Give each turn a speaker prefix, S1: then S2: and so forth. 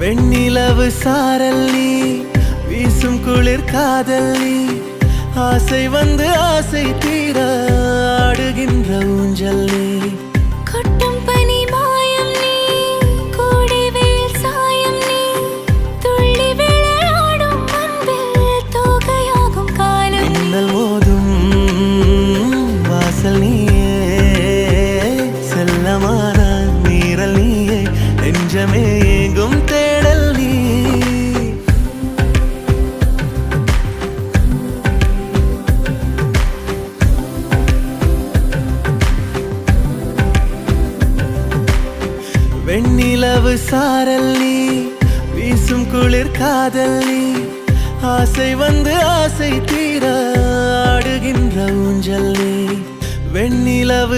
S1: வெண்ணிலவு சாரல் நீ, வீசும் குளிர் காதல் நீ, ஆசை வந்து ஆசை தீர ஆடுகின்ற ஊஞ்சல் நீ.
S2: கொட்டும் பனி மாயம் நீ, கோடை வெயில் சாயம் நீ, துள்ளி விளையாடும் அன்பில் தோகையாகும் காலம் நீ.
S1: மின்னல் மோதும் வாசல் நீயே, செல்லமான நீரல் நீயே, நெஞ்சமே ஏங்கும் தேடல் நீ. வெண்ணிலவு சாரல் நீ, வீசும் குளிர் காதல் நீ, ஆசை வந்து ஆசை தீர ஆடுகின்ற ஊஞ்சல் நீ. வெண்ணிலவு